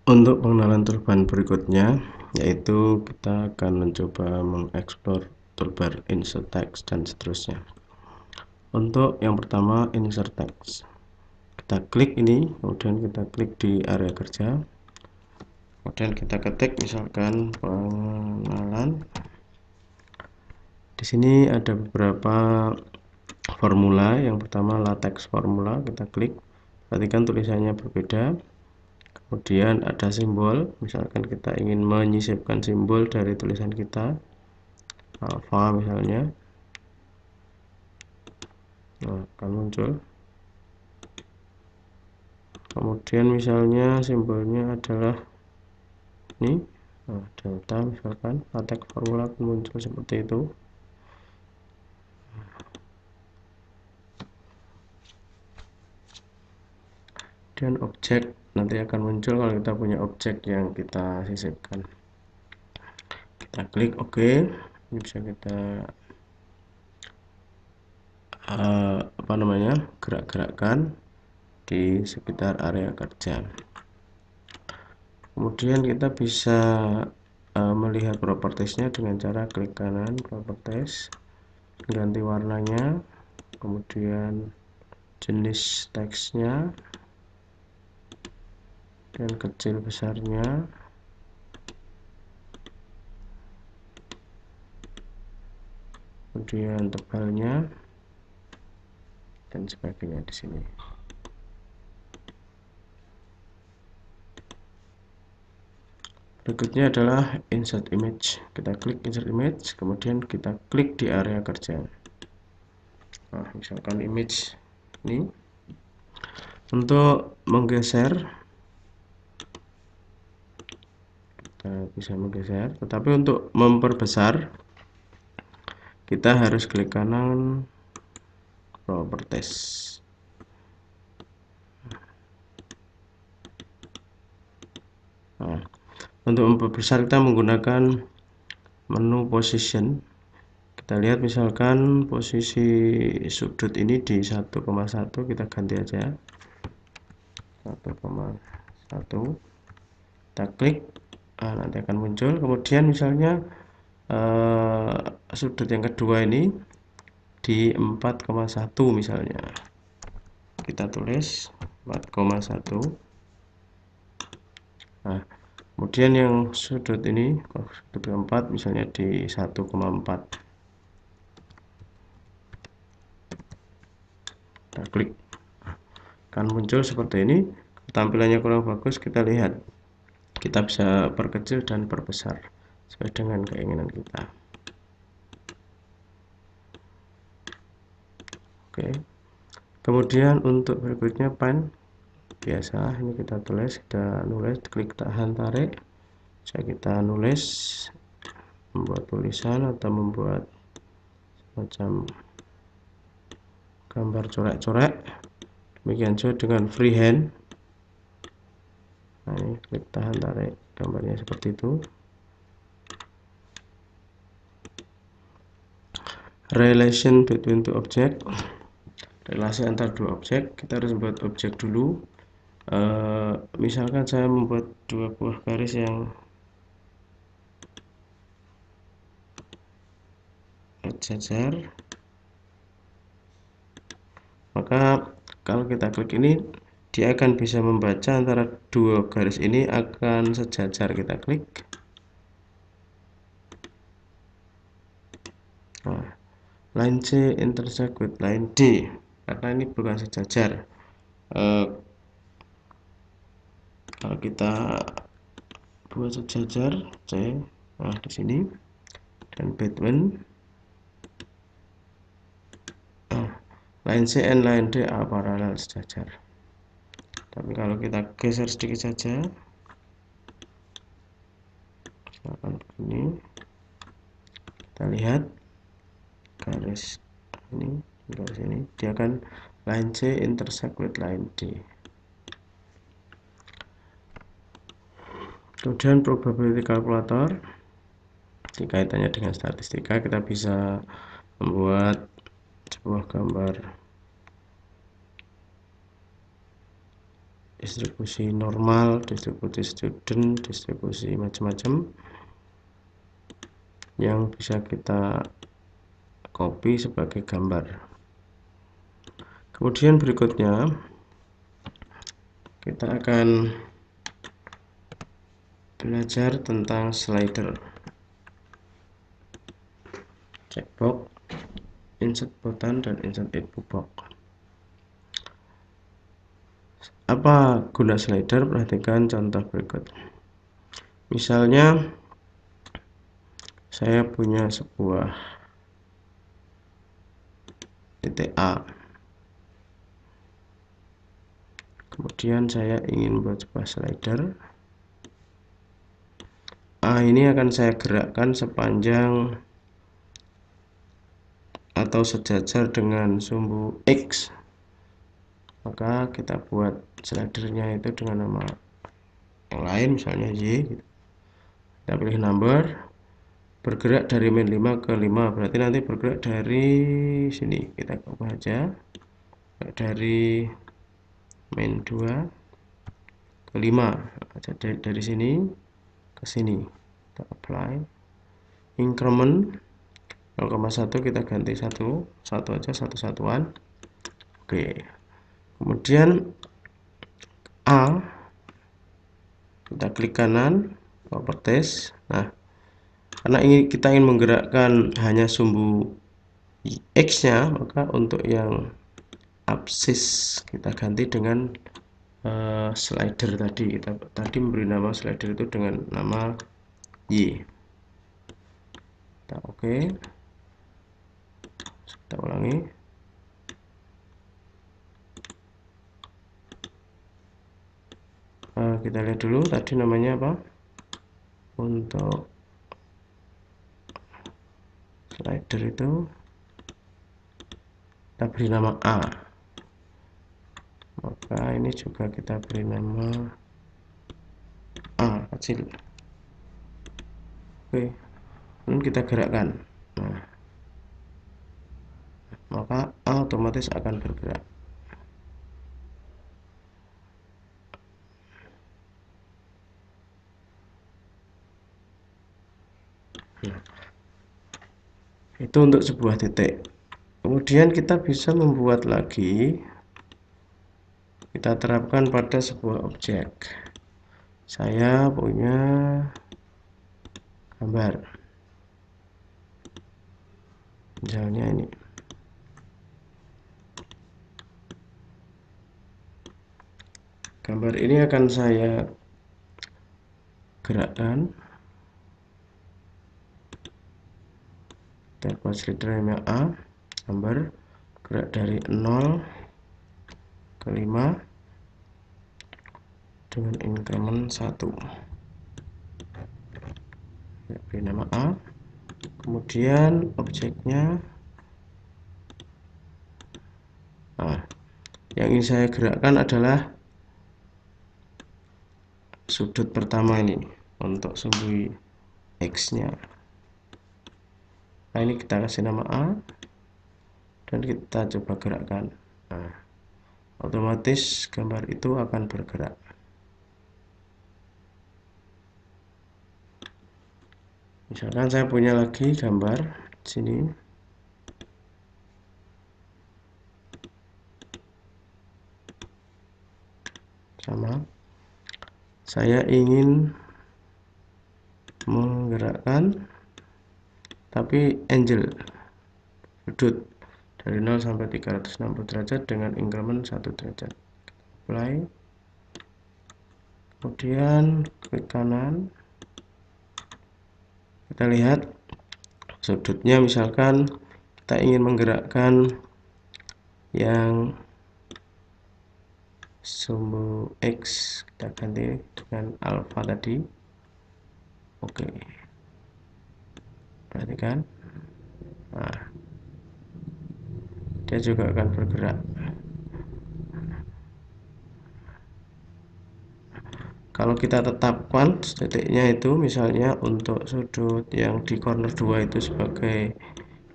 Untuk pengenalan toolbar berikutnya, yaitu kita akan mencoba mengeksplor toolbar insert text dan seterusnya. Untuk yang pertama, insert text. Kita klik ini, kemudian kita klik di area kerja, kemudian kita ketik misalkan pengenalan. Di sini ada beberapa formula. Yang pertama latex formula, kita klik, perhatikan tulisannya berbeda. Kemudian ada simbol, misalkan kita ingin menyisipkan simbol dari tulisan kita, alpha misalnya, akan muncul. Kemudian misalnya simbolnya adalah ini, delta misalkan, latex formula akan muncul seperti itu. Dan objek nanti akan muncul kalau kita punya objek yang kita sisipkan. Kita klik OK. Ini bisa kita gerak-gerakkan di sekitar area kerja. Kemudian kita bisa melihat propertiesnya dengan cara klik kanan properties, ganti warnanya, kemudian jenis teksnya, dan kecil besarnya, kemudian tebalnya, dan sebagainya di sini. Berikutnya adalah insert image. Kita klik insert image, kemudian kita klik di area kerja. Misalkan image ini. Untuk menggeser, kita bisa menggeser, tetapi untuk memperbesar kita harus klik kanan properties. Untuk memperbesar kita menggunakan menu position. Kita lihat misalkan posisi sudut ini di 1,1, kita ganti aja 1,1. Kita klik, nanti akan muncul. Kemudian misalnya sudut yang kedua ini di 4,1 misalnya, kita tulis 4,1. Kemudian yang sudut ini, sudut keempat misalnya di 1,4. Kita klik, akan muncul seperti ini. Tampilannya kurang bagus, kita lihat, kita bisa perkecil dan perbesar sesuai dengan keinginan kita. Oke. Kemudian untuk berikutnya pen biasa, ini kita tulis, kita nulis, klik tahan tarik. Bisa kita nulis, membuat tulisan atau membuat semacam gambar coret-coret. Demikian juga dengan freehand. Ini klik tahan tarik, gambarnya seperti itu. Relation between two object, relasi antar dua objek. Kita harus membuat objek dulu. Misalkan saya membuat dua buah garis yang sejajar, maka kalau kita klik ini, dia akan bisa membaca antara dua garis ini akan sejajar. Kita klik, line C intersect with line D, karena ini bukan sejajar. Kalau kita buat sejajar C, di sini, dan between line C and line D are parallel, sejajar. Tapi kalau kita geser sedikit saja, misalkan begini, kita lihat garis ini, garis ini, dia akan line C intersect with line D. Kemudian probability calculator, kaitannya dengan statistika, kita bisa membuat sebuah gambar distribusi normal, distribusi student, distribusi macam-macam yang bisa kita copy sebagai gambar. Kemudian berikutnya kita akan belajar tentang slider, checkbox, insert button, dan insert input box. Apa guna slider? Perhatikan contoh berikut. Misalnya saya punya sebuah titik A, kemudian saya ingin membuat sebuah slider. A ini akan saya gerakkan sepanjang atau sejajar dengan sumbu X. Maka kita buat slidernya itu dengan nama yang lain, misalnya Y. Kita pilih number, bergerak dari min 5 ke 5, berarti nanti bergerak dari sini. Kita ubah aja, dari min 2 ke 5. Jadi dari sini ke sini. Kita apply. Increment 0,1 kita ganti 1 aja, satu satuan. Oke. Kemudian A, kita klik kanan, properties. Nah, karena kita ingin menggerakkan hanya sumbu X-nya, maka untuk yang absis kita ganti dengan slider tadi. Kita tadi memberi nama slider itu dengan nama Y. Kita oke. Kita ulangi. Kita lihat dulu tadi namanya apa. Untuk slider itu kita beri nama A, maka ini juga kita beri nama A kecil. Oke, lalu kita gerakkan. Nah, maka A otomatis akan bergerak. Nah, itu untuk sebuah titik. Kemudian kita bisa membuat lagi, kita terapkan pada sebuah objek. Saya punya gambar, misalnya ini. Gambar ini akan saya gerakkan. Kita buat slidernya A, gambar gerak dari 0 ke 5 dengan increment 1. Ya, beri nama A. Kemudian objeknya, nah, yang ingin saya gerakkan adalah sudut pertama ini untuk sumbu X-nya. Nah, ini kita kasih nama A dan kita coba gerakkan. Nah, otomatis gambar itu akan bergerak. Misalkan saya punya lagi gambar sini. Sama. Saya ingin menggerakkan tapi angle, sudut dari 0 sampai 360 derajat dengan increment 1 derajat. Apply. Kemudian klik kanan. Kita lihat sudutnya, misalkan kita ingin menggerakkan yang sumbu X, kita ganti dengan alpha tadi. Oke. Perhatikan. Nah, dia juga akan bergerak. Kalau kita tetapkan titiknya itu, misalnya untuk sudut yang di corner 2 itu sebagai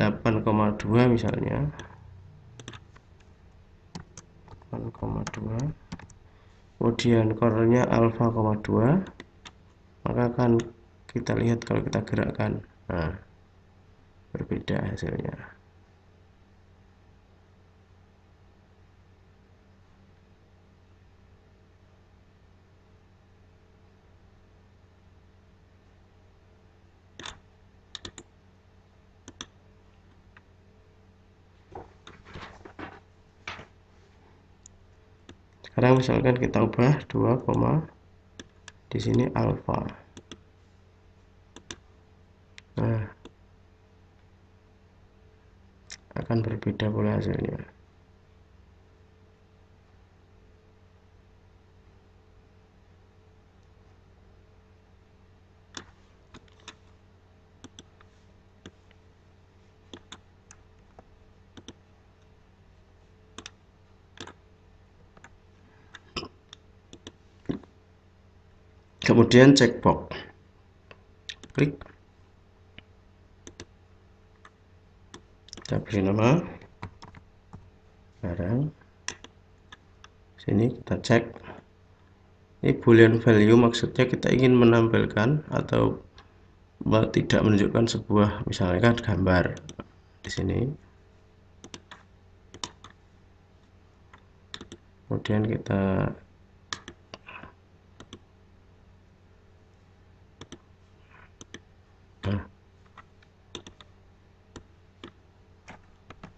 8,2 misalnya 8,2, kemudian cornernya alpha, 2, maka akan kita lihat kalau kita gerakkan, nah berbeda hasilnya. Sekarang misalkan kita ubah 2, di sini alpha. Nah, akan berbeda pula hasilnya. Kemudian checkbox, klik, kita beri nama barang. Sini kita cek, ini boolean value, maksudnya kita ingin menampilkan atau tidak menunjukkan sebuah, misalnya kan gambar di sini. Kemudian kita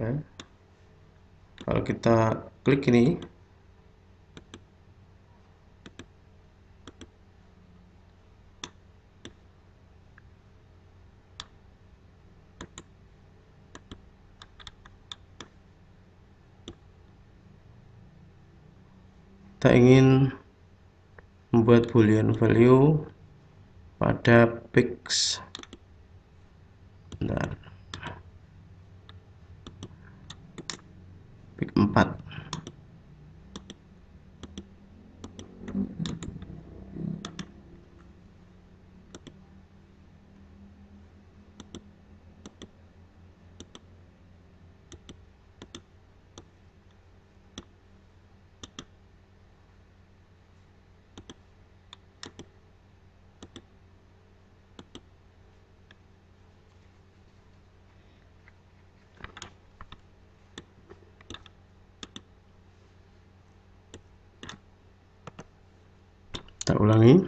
ya, kalau kita klik ini, kita ingin membuat boolean value pada pix, bentar, pix 4. Kita ulangi,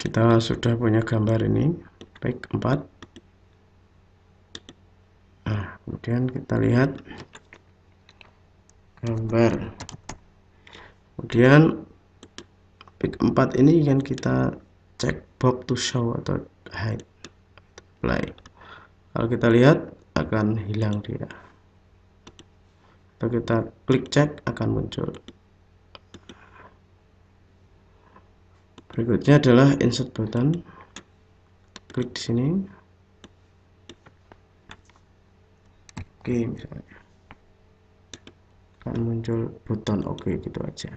kita sudah punya gambar ini pix 4. Nah, kemudian kita lihat gambar, kemudian pix 4 ini kan kita cek box to show atau hide, apply. Kalau kita lihat akan hilang dia, atau kita klik cek akan muncul. Berikutnya adalah insert button, klik di sini, oke, misalnya akan muncul button oke, gitu aja.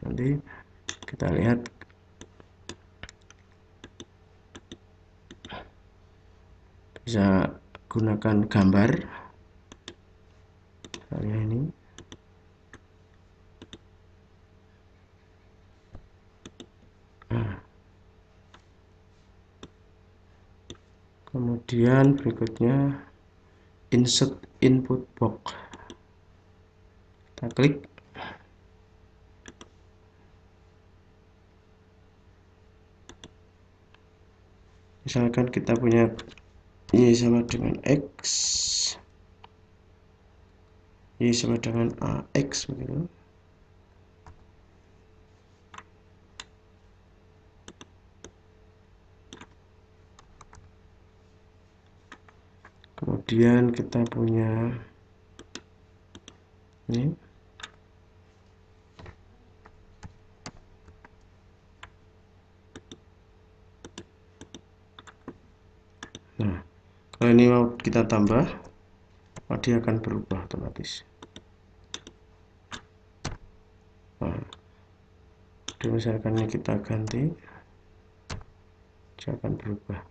Nanti kita lihat bisa gunakan gambar, misalnya ini. Nah, kemudian berikutnya insert input box, kita klik, misalkan kita punya Y sama dengan X, Y sama dengan AX begitu. Kemudian kita punya ini, nah kalau ini mau kita tambah, dia akan berubah otomatis. Nah, misalkan ini kita ganti, dia akan berubah.